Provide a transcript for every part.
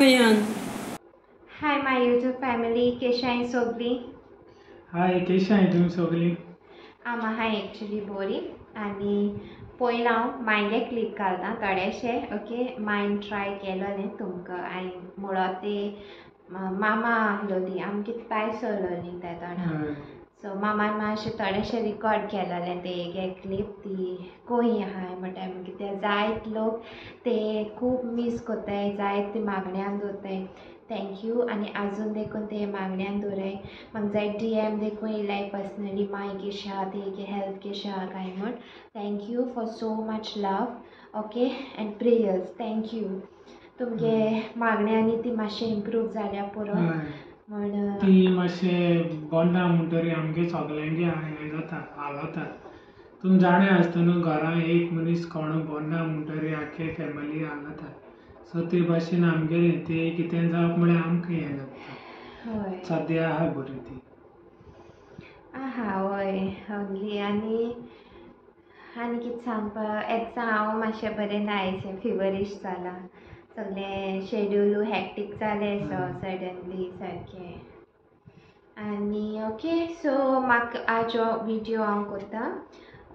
Goyan. Hi my YouTube family, केशाय सगळी. हाय केशा आहे तुम्ही सगळी. आम आहाय एक्चुअली बरी आनी पयलीं हांव मायंड क्लिप घालता थोडेशे ओके मायंड ट्राय केलोलें तुमकां आनी म्हणो ते मामा आहलो ती आमी कितें पायस सरलोलीं तेदोना सो मामान मातशें थोडेशें रिकॉर्ड केलोलें ते एक क्लिप ती कोही आहाय म्हणटा कितें जायत लोक ते खूब मिस कोत्ताय जायत ते मागण्यांक दवरताय थँक्यू आनी आजून देखून ते मागण्यांक दवराय म्हाका जाय DM देखून येयलाय पर्सनली माय केशा ते हेल्थ केशा काय म्हण thank you for so much love okay and prayers thank you तुमगे मागण्यांनी ती मातशें इम्प्रूव जाल्या पुरो म्हण ती मातशें बोंदा म्हणटरी आमगे सगल्यांगे हें जाता हाल जाता तुमी जाणा आसता न्हू घरां एक मनीस कोण बोंदा म्हणटरी आख्खे फॅमिली हाल जाता सो ते भाशेन आमगेलें ते कितें जावप म्हळ्यार आमकां हें जाता हय सद्या आहा बरी ती आहा हय हगली आनी कितें सांगपा एग्जाम हांव मातशें बरें ना आयशें फिवरीश जाला सगळें शेड्यूल हॅक्टीक जालें सो सडनली सारकें आनी ओके सो म्हाका आज हो विडियो हांव कोत्ता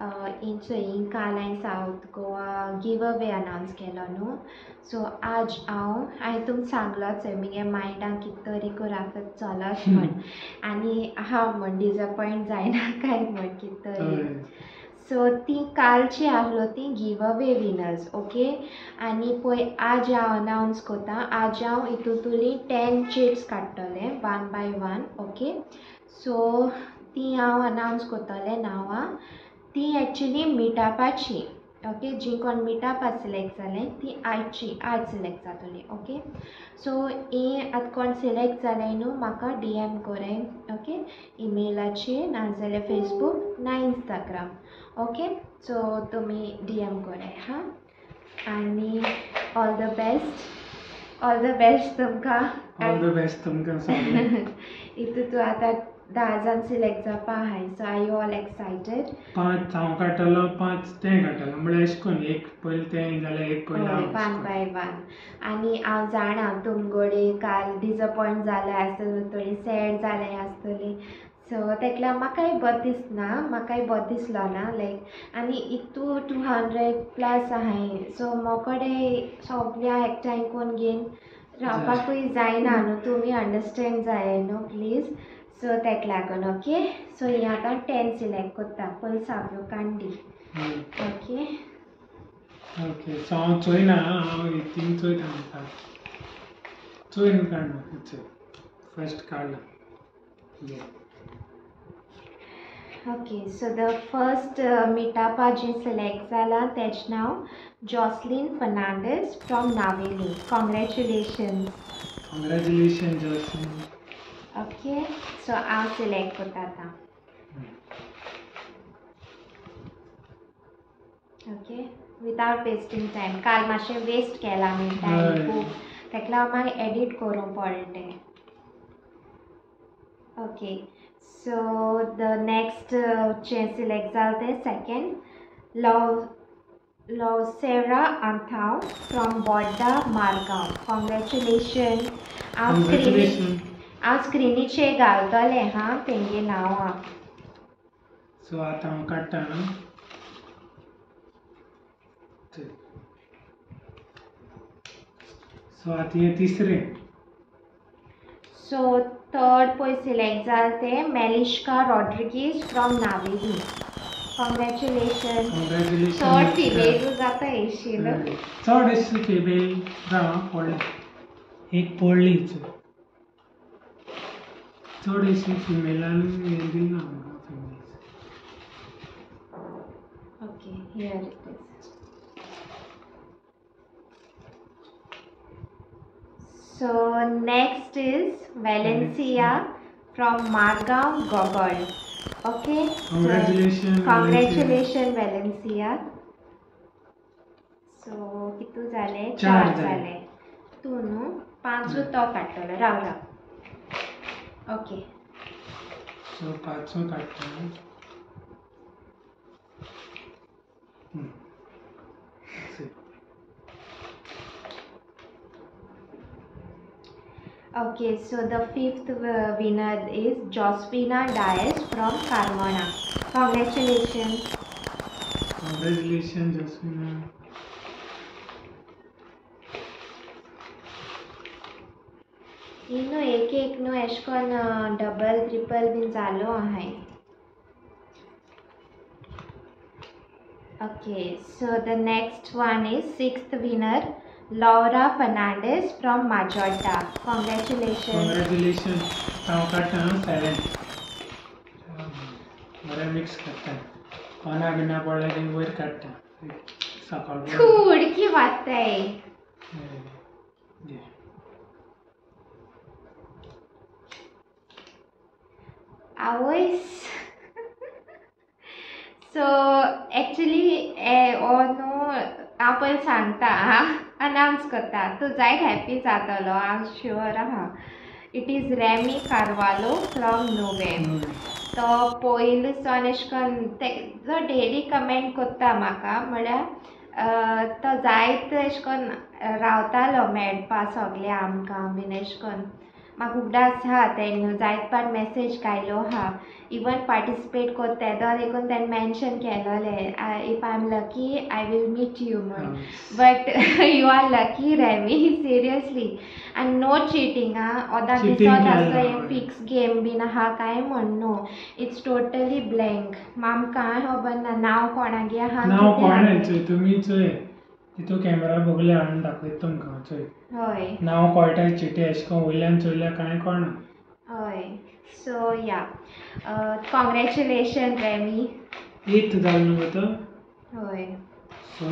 हिंग काल हांवें सावथ गोवा गिव अवे अनावंस केलो न्हू सो आज हांवें तुमकां सांगलोच मुगे मायंडाक कितें तरी कोराकत चलोच म्हण आनी हांव म्हण डिजपॉयंट जायना काय म्हण कितें तरी सो ती कालची आहलो ती गिव अवे विनर्स ओके आनी पळय आज हांव अनावंस कोत्ता आज हांव हितूंतली 10 चिट्स काडटलें 1 by 1 ओके सो ती हांव अनावंस कोत्तलें नांवां ती एक्चुली मिटापाची ओके जी कोण मिटापा सिलेक्ट जालें ती आज सिलेक्ट जातली ओके सो ही आतां कोण सिलेक्ट जालें न्हू म्हाका DM कोराय ओके ईमेलाचेर नाजाल्यार फेसबूक ना इंस्टाग्राम ओके सो तुमी DM कोराय हां आनी ऑल द बेस्ट तुमकां ऑल द बेस्ट तुमकां सगळ्यांक हितून तूं आतां 10 जाण सिलेक्ट जावपा आहाय सो आर यू ऑल एक्सायटेड 5 हांव काडटलो 5 तें काडटलो म्हळ्यार अशें करून एक पयलें तें जाल्यार एक पयलें हांव 1 by 1 आनी हांव जाणा तुमगोडे काल डिजपॉयंट जालें आसतली थोडी सॅड जालें आसतली सो तेका लागून म्हाकाय बरें दिसना म्हाकाय बरें दिसलो ना लायक आनी हितू 200+ आहाय सो मोकोडे सोगल्या एकठांय कोन्न घेवन रावपाकूय जायना न्हू तुमी अंडरस्टँड जाय न्हू प्लीज सो तेका लागून ओके सो ही आतां 10 सिलेक्ट कोत्ता पयली सावळ्यो कांडी ओके ओके सो हांव चोयना हांव तीन चोयता म्हाका चोयन काडना चोय फर्स्ट काडला ओके सो द फर्स्ट मिटापा जी सिलेक्ट जाला तेजें नांव Jocelyn Fernandes from Navelim congratulations congratulation Jocelyn okay so हांव सिलेक्ट कोत्ता आतां ओके विथआउट वेस्टिंग टायम काल मातशें वेस्ट केला मी टायम खूब तेका लागून म्हाका एडीट करूंक पडलें ओके सो द नेक्स्ट चे सिलेक्ट जालें तें second लवसेरा आंथाव from Borda Margao congratulation हांव स्क्रिनीचेर घालतलें हां तेंगे नांवां सो आतां हांव काडटा सो आतां हें तिसरें सो थर्ड पळय सिलेक्ट जालें तें मेलिश्का रॉड्रिगीज फ्रॉम नावेली कॉंग्रेच्युलेशन चड फिमेलू जाता येशिल्लो चड अशी फिमेल राव पडलें एक पडली चड अशी फिमेलान हें दिना म्हाका females okay here it is so next is Valencia from Margao Gogol okay congratulation Valencia so कितू जालें 4 जालें तूं न्हू 5 तो काडटलो राव ओके सो 5 काडटा Okay, so the fifth winner is Josephina Dias from Carmona. Congratulations. Congratulations, Jasmina. इनो एक एक नो एश कोन डबल ट्रिपल बीन जालो आहाय. Okay, so the next one is sixth winner, Laura Fernandez from Majorca. Congratulations. Congratulations. हांव काडटा 7. बरें मिक्स करता. कोना बिना पडलें की वयर काडटा. सकाळ तू उडकी वाचताय. आवयस. So actually आपण सांगता अनाउन्स करता तो जायत हॅपी जातलो आय एम शुअर आहा. It is Remy Carvalho from Nuvem. तो पयलींच्यान अशें करून जो डेली कमेंट करता म्हाका म्हळ्यार तो जायत अशें करून रावतालो मेळपा सगळे आमकां बीन अशें करून म्हाका उगडास आहा तेणें जायत पाट मेसेज घायलो आहा. इवन पार्टिसिपेट करता तो देखून तेणें मेन्शन केलोलें if I am lucky I will meet you म्हण. But you are lucky Remy seriously आनी नो चिटींग ओदा दिसत आसता हें फिक्स गेम बीन आहा काय म्हण नो. It's totally blank. आमकां खबर ना नांव कोणागे आहा. नांव कोणाचें तुमी चोय तितू कॅमेरा बगले हाडून दाखयता तुमकां चोय. हय नांव कळटा चिटी अशें करून वयल्यान चोयल्यार कांय कळना. हय सो या कॉंग्रॅच्युलेशन रेमी. 8th जालो न्हू तो. हय सो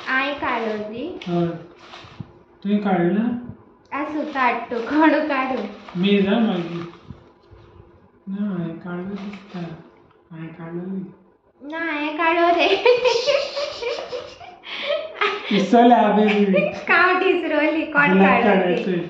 हांवें काडली. हय तुवें काडला. आसूं काड तूं कोणू काडू. मी जा मागीर ना हांवें काडलो दिसता. हांवें काडलोली. ना हांवें काडो रे. इसोले हांवें कावट इसरोली कोण काडली.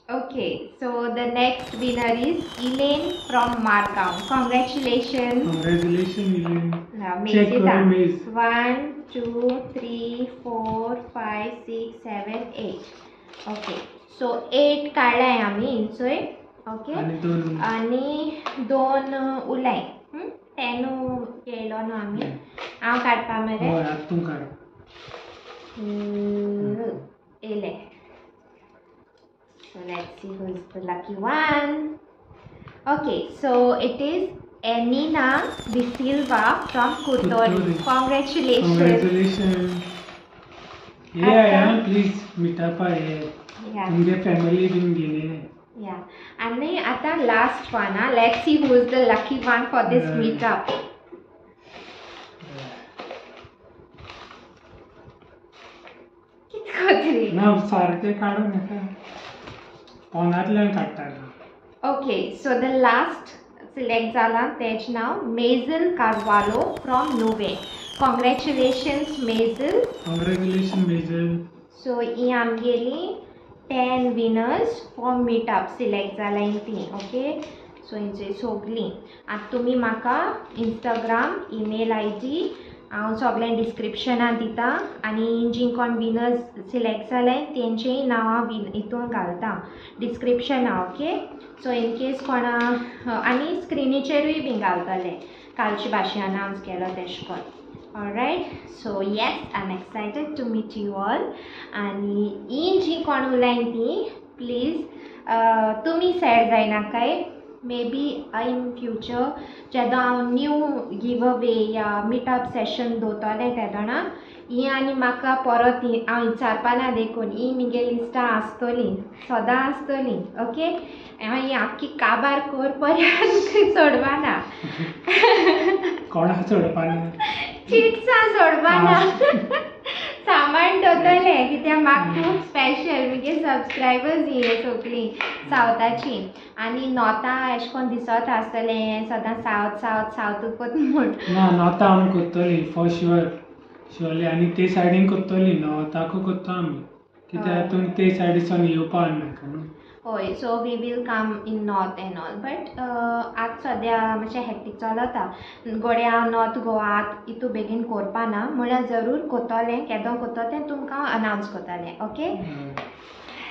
Okay, so the next winner is Elaine from Margao. Congratulations. Congratulations, Elaine. Now, Check your maze. 1, 2, 3, 4, 5, 6, 7, 8. Okay, so 8 काढलाय आम्ही इंचोय. ओके आणि 2 उलाय. 10 केलो न्हू आमी. हांव काडपा मरे. हय आतां तूं काड. येले. So let's see who's the lucky one. Okay, so it is Enina De Silva from Kutori. Congratulations. Congratulations. Yeah, please meet up here. Yeah. तुमगे फॅमिली बीन गेले. Yeah. आणि आता last one. Let's see who is the lucky one for this meetup. कितकोतरी. ना सारखे काढू नका. फोनांतल्यान काडटा. Okay, so the last select जाला तेज नाव Maisel Carvalho from Nove. Congratulations Maisel. Congratulations Maisel. So ही आमगेली 10 winners for meetup select जाला ती. Okay, so हिंचे सोगली आतां तुमी म्हाका Instagram email ID हांव सगळें डिस्क्रिप्शनान दिता आनी जी कोण विनर्स सिलेक्ट जाले तेंचेय नांवां हितून घालता डिस्क्रिप्शना. ओके, सो इन केस कोणा आनी स्क्रिनीचेरूय बीन घालतले कालचे भाशेन अनाउन्स केलो तेश कोन. Alright, so yes I am excited to meet you all. आनी ही जी कोण उलयन ती प्लीज तुमी सॅड जायनाकाय. मे बी इन फ्युचर जेदो हांव न्यू गिव अवे या मिटअप सेशन दवरतलें तेदोणा ही आनी म्हाका परत हांव विचारपा ना देखून ही म्हगे लिस्टां आसतली सदां आसतली. ओके, हांव ही आख्खी काबार कोर पर्यंत सोडपा ना. कोणाक सोडपा ना. चिट्सां सोडपा ना. सामान दवरतले कित्याक म्हाका खूब स्पेशल म्हगे सबस्क्रायबर्स ही सगळीं सावथाची आनी नॉर्था अशें करून दिसत आसतलें सदां सावथ सावथ सावथूच कोत म्हूण. ना नॉर्था आमी कोत्तोली फॉर शुअर शुअरली आनी ते सायडीन कोत्तोली नॉर्थाकू कोत्तो आमी कित्याक तुमी ते सायडीसान येवपा नाका न्हू. होय, so we will come in north and all, but आज सद्या मातशें हॅक्टीक चलता. गोडे हांव नॉर्थ गोवात इतू बेगीन करपा ना, म्हळ्यार जरूर कोत्तोलें, केदों कोत्तोलें तुमकां अनावन्स कोत्तालें. ओके.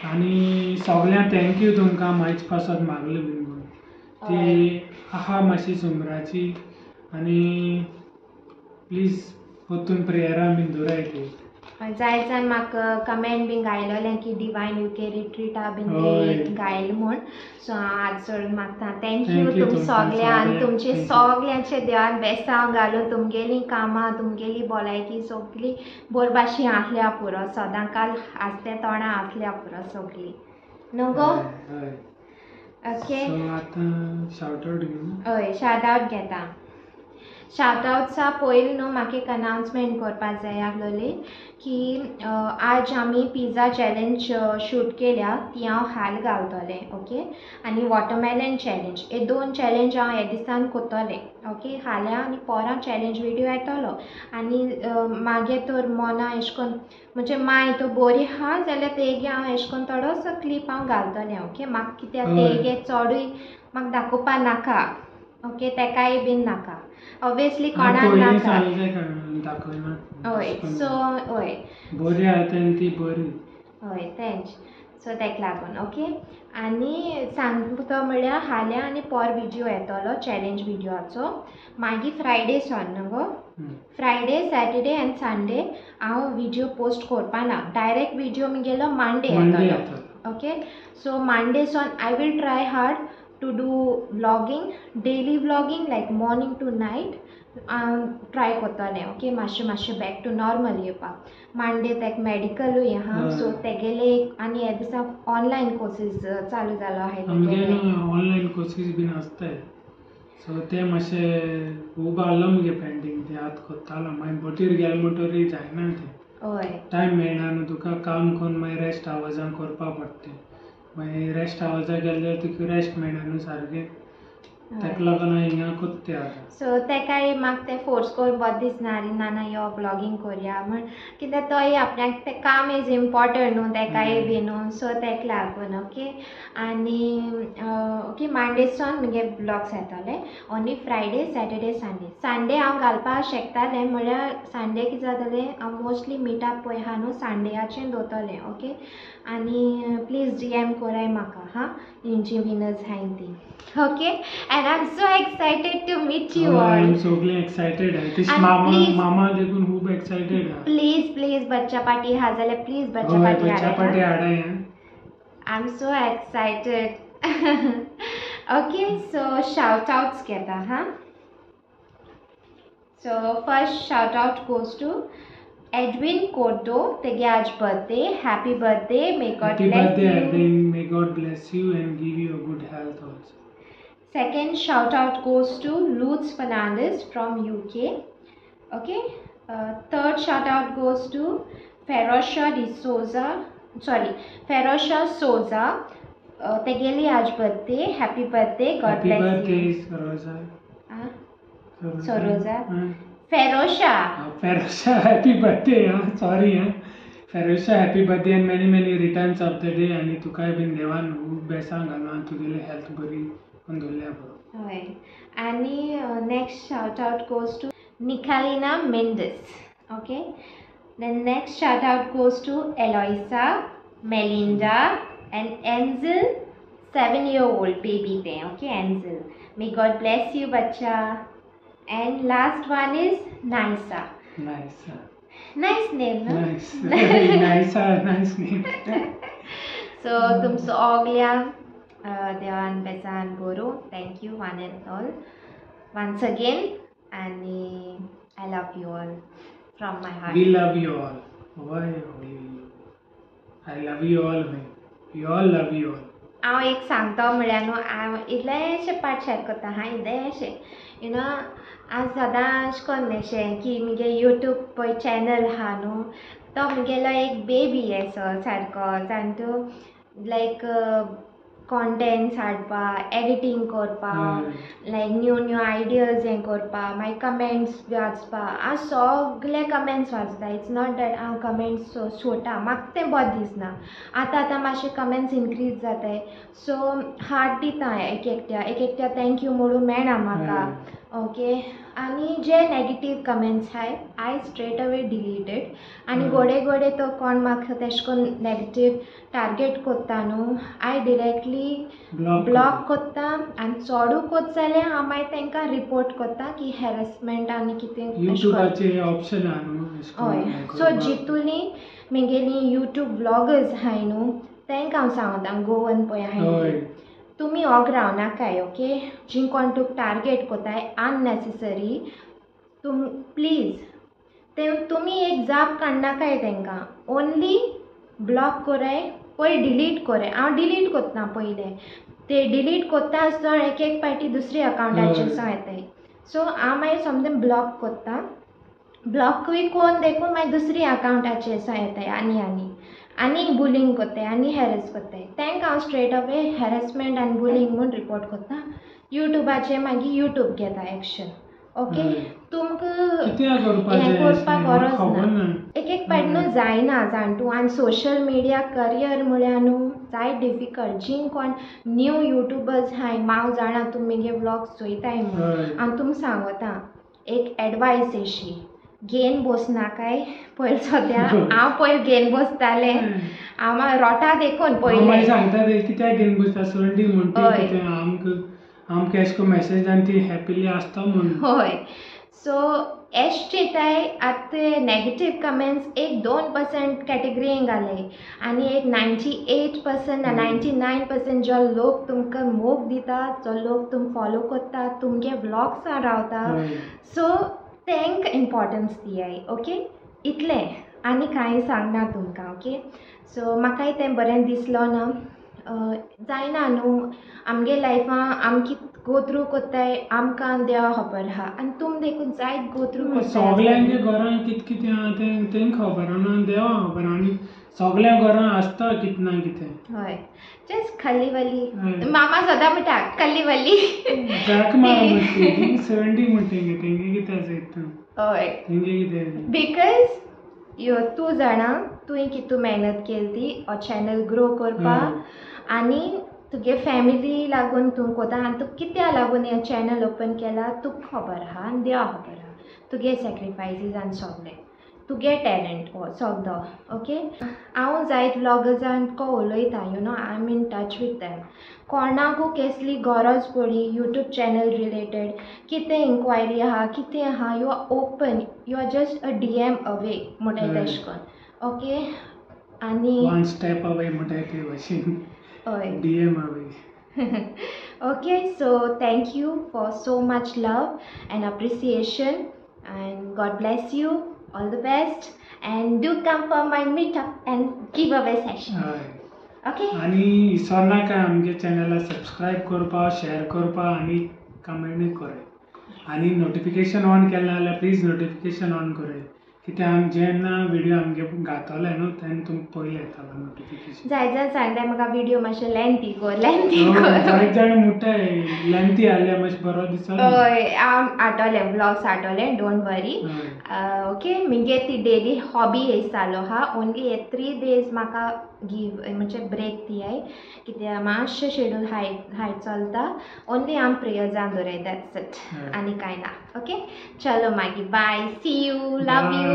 आनी सगळ्यांक थँक्यू तुमकां मायच पासत मागलें बीन म्हणून. ती आहा मातशी सुमराची आनी प्लीज परतून प्रेयरां बीन दवराय ती. जाय जाण म्हाका कमेंट बीन घायलोलें की डिवायन यूके रिट्रीटा बीन ते घायल म्हूण. सो हांव आज चड मागता थँक्यू तुम सगळ्यांक. तुमचे सगळ्यांचे देवान बेसांव घालून तुमगेलीं कामां तुमगेली भलायकी सगळी बरे भाशेन आसल्या पुरो, सदांकाल आसल्या तोंडां आसल्या पुरो सगळीं न्हू गो. ओके. आतां शाउट आउट घेवं. हय, शाउट आउट घेता. शाउट आउट्सा पयलीं न्हू म्हाका एक अनाउन्समेंट करपाक जाय आसलोली की आज आमी पिझ्झा चॅलेंज शूट केल्या, ती हांव हाल घालतलें. ओके. आनी वॉटरमेलन चॅलेंज, हे 2 चॅलेंज हांव हे दिसान कोत्तोलें. ओके. हाल्या आनी पोरां चॅलेंज विडियो येतलो आनी मागे तर मना एश कोन्न म्हणजे माय तो बरी आहा जाल्यार तेगे हांव एश कोन्न थोडोसो क्लीप हांव घालतलें. ओके. म्हाका कित्याक तेगे चडूय म्हाका दाखोवपा नाका. ओके. तेकाय बीन नाका ऑब्वियसली कोणाक नाका. हय. सो हय बरी आतां ती बरी. हय, थँक्स. सो तेका लागून. ओके. आनी सांगता म्हळ्यार हाल्या आनी पर विडियो येतलो चॅलेंज विडियोचो, मागीर फ्रायडे सोन न्हू गो. फ्रायडे, सॅटर्डे एंड संडे हांव विडियो पोस्ट करपा ना. डायरेक्ट विडियो म्हगेलो मंडे येतलो. ओके. सो मंडे सोन I will try hard to do vlogging, daily vlogging like morning to night try कोत्तोलें. ओके. मातशें बॅक टू नॉर्मल येवपाक. मंडे तेका मेडिकलूय आहा, सो तेगेले आनी हे दिसा ऑनलायन कोर्सीस चालू जालो आहाय. ऑनलायन कोर्सीस बीन आसताय, सो ते मातशें खूब आहलो मुगे पेंडींग, ते आतां कोत्तालो. मागीर बोटीर गेले म्हणटोरी जायना तें. हय. टायम मेळना न्हू तुका. काम करून मागीर रेस्ट आवर्सां करपा पडटा. मागीर रेस्ट आवर्सां गेले जाल्यार तुका रेस्ट मेळना न्हू सारकें. तेका लागून हांव हिंगा कोत्ता आतां. सो तेकाय म्हाका तें फोर्स कोरून बरें दिसना रे, नाना यो ब्लॉगींग कोरया म्हण, कित्याक तोय आपल्याक तें काम इज इम्पॉर्टंट न्हू तेकाय बी न्हू. सो तेका लागून. ओके. आनी ओके, मंडे सोन मुगे ब्लॉग्स येतोले. Only Friday, Saturday, Sunday. Sunday हांव घालपा शकतालें, म्हळ्यार संडे कितें जातालें हांव मोस्टली मिटअप पळय आहा न्हू संडेयाचें दवरतलें. ओके. आनी प्लीज DM कोराय म्हाका हा, इंची विनर्स हाय ती. Okay. And I am so excited to meet you all. I am so excited. This मामा देखून खूब एक्साइटेड. प्लीज बच्चा पार्टी हा जाल्यार प्लीज बच्चा पार्टी हाडाय. I am so excited. Okay. So shout outs घेता हा. So first shout out goes to Edwin Cordo, तेगे आज birthday. Happy birthday. May God bless you. Edwin. May God bless you and give you a good health also. Second shout out goes to Lutz Fernandez from UK. Okay. Third shout out goes to Ferosha Souza. तेगेली आज birthday. Happy birthday. God bless you. Happy birthday Soroza. Ferosha, happy birthday. Sorry. Ferosha, happy birthday and many returns of the day. आणि तुकाय been देवान खूब बेसांव घालून तुगेली health बरी करून दवरल्या बरो. हय. आनी next shout out goes to Nikalina Mendes. Okay. The next shout out goes to Eloisa, Melinda and Enzel, 7-year-old baby there. Okay, Enzel. May God bless you, bacha. And last one is Naisa. Nice name, no? Nice. Naisa, nice name. So, tum soglia devan besan boro. Thank you one and all. Once again, and I love you all from my heart. We love you all. Why only you? I love you all. We all love you all. हांव एक सांगता म्हळ्यार न्हू, हांव इतलेशें part share करता हा, इतलेशें you know. हांव सदां अशें करून अशें की म्हगे यूट्यूब पळय चॅनल आहा न्हू, तो म्हगेलो एक बेबी असो सारको. आनी तो लायक कॉन्टेंट्स हाडपा एडिटींग करपा लायक न्यू आयडियाज हें करपा मागीर कमेंट्स वाचपा हांव सगळे कमेंट्स वाचता इट्स नॉट दॅट हांव कमेंट्स सोटा म्हाका तें बरें दिसना आतां मातशे कमेंट्स इनक्रीज जाताय सो हार्ट दिता एक एकट्या थँक्यू म्हणून मेळना म्हाका ओके आनी जे नेगेटीव कमेंट्स हाय आय स्ट्रेट अवे डिलीटेड आनी घोडे तो कोण म्हाका तेश कोन्न नेगेटीव टार्गेट कोत्ता न्हू आय डिरेक्टली ब्लॉक कोत्ता आनी चोडू कोत जाल्यार हांव मागीर तांकां रिपोर्ट कोत्ता की हॅरेसमेंट आनी कितें यूट्यूबाचे ऑप्शन आहा न्हू हय सो जितूनी म्हगेली यूट्यूब ब्लॉगर्स हाय न्हू तांकां हांव सांगता गोवन पळय हाय तुमी ओग रावनाकाय ओके जी कोण तुका टार्गेट कोताय अननेसेसरी प्लीज ते तुमी एक जाप काडनाकाय तांकां ओन्ली ब्लॉक कोराय पळय डिलीट कोराय हांव डिलीट कोत्ता पयलें ते डिलीट कोत्ता आसतना एक पाटी दुसरी अकावंटाचेर सो येताय सो हांव मागीर समथींग ब्लॉक कोत्ता ब्लॉकूय कोन्न देखून मागीर दुसरी अकावंटाचेर सो येताय आनी बुलिंग कोत्ताय आनी हॅरेस कोत्ताय तांकां हांव स्ट्रेट अवे हॅरेसमेंट आनी बुलिंग म्हूण रिपोर्ट कोत्ता यूट्यूबाचेर मागीर यूट्यूब घेता एक्शन ओके तुमकां हें करपाक गरज ना एक पाटी न्हू जायना जाणटू आनी सोशल मिडिया करियर म्हळ्यार न्हू जाय डिफिकल्ट जी कोण न्यू यूट्यूबर्स हाय हांव जाणा तुमी म्हगे व्लॉग्स चोयताय म्हणून हांव तुमकां सांगता एक एडवायस अशी घेन बसनाकाय पयर सद्या हांव पयर घेन बसतालें हांव रोटा देखून पयलें सांगता कित्याक घेन बसता संडी म्हणटा आमकां एश को मेसेज आनी ती हॅपिली आसता म्हणून हय सो एश चिंताय आतां नेगेटीव कमेंट्स एक 2% कॅटेगरीन घाले आनी एक 98% 99% जो लोक तुमकां मोग दिता जो लोक तुम फॉलो करता तुमगे व्लॉग्सां रावता सो तांकां इम्पॉर्टन्स दियाय ओके इतलें आनी कांय सांगना तुमकां ओके सो म्हाकाय तें बरें दिसलो ना जायना न्हू आमगे लायफां आम कित गो थ्रू कोत्ताय आमकां देवा खबर आहा आनी तुम देखून जायत गो थ्रू कोत्ताय सगल्यांगे घरान कितें आहा तें खबर ना देवा खबर आनी सगल्या घरान आसता कितें ना कितें हय जस्ट खल्ली वल्ली मामा सदां म्हणटा खल्ली वल्ली संडी म्हणटा तेंगे कितें आसा हय तेंगे कितें बिकॉज तूं जाणा तुवें कितू मेहनत केली ती हो चॅनल ग्रो करपाक आनी तुगे फॅमिली लागून तूं कोता आनी तुका कित्या लागून हें चॅनल ओपन केला तुका खबर आहा आनी देवा खबर आहा तुगे सॅक्रिफायसीस आनी सगलें तुगे टॅलंट हो सगळो ओके हांव जायत व्लॉगर्सांक उलयता you know I am in touch with them कोणाकू कसली गरज पडी यूट्यूब चॅनल रिलेटेड कितें इन्क्वायरी आहा कितें आहा you are open you are just a DM away म्हणटाय तेश कोन्न ओके आनी वन स्टेप अवे म्हणटाय ते भाशेन हय DM away okay so thank you for so much love and appreciation and God bless you all the best and do come for my meetup and giveaway session okay आणि इसरनाका आमगे चॅनलला subscribe करपा share करपा आणि comment करे आणि notification on केलें जाल्यार प्लीज नोटिफिकेशन ऑन करे कित्याक आमी जेन्ना व्हिडिओ आमगे घातले न्हू तेन्ना तुमकां पयलें येतलो नोटिफिकेशन जाय सांगताय म्हाका व्हिडिओ मातशे लेंथी कर जायत जाण म्हणटाय लेंथी आसल्यार मातशें बरो दिसता हय हांव आटोले व्लॉग्स आटोले डोंट वरी ओके म्हगे ती डेली हॉबी हेच चालू आहा ओन्ली हे 3 days म्हाका गिव म्हणजे ब्रेक दियाय कित्याक मातशें शेड्यूल हायट चलता ओन्ली हांव प्रेयर्सां दवराय दॅट्स इट आनी कांय ना ओके चलो मागीर bye see you love you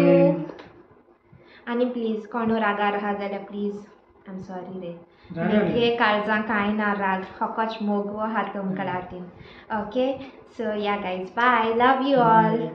आनी प्लीज कोणू रागार आहा जाल्यार प्लीज आय एम सॉरी रे हे काळजां कांय ना राग फकत मोगवो आहा तुमकां लागीं okay so ya guys bye love you all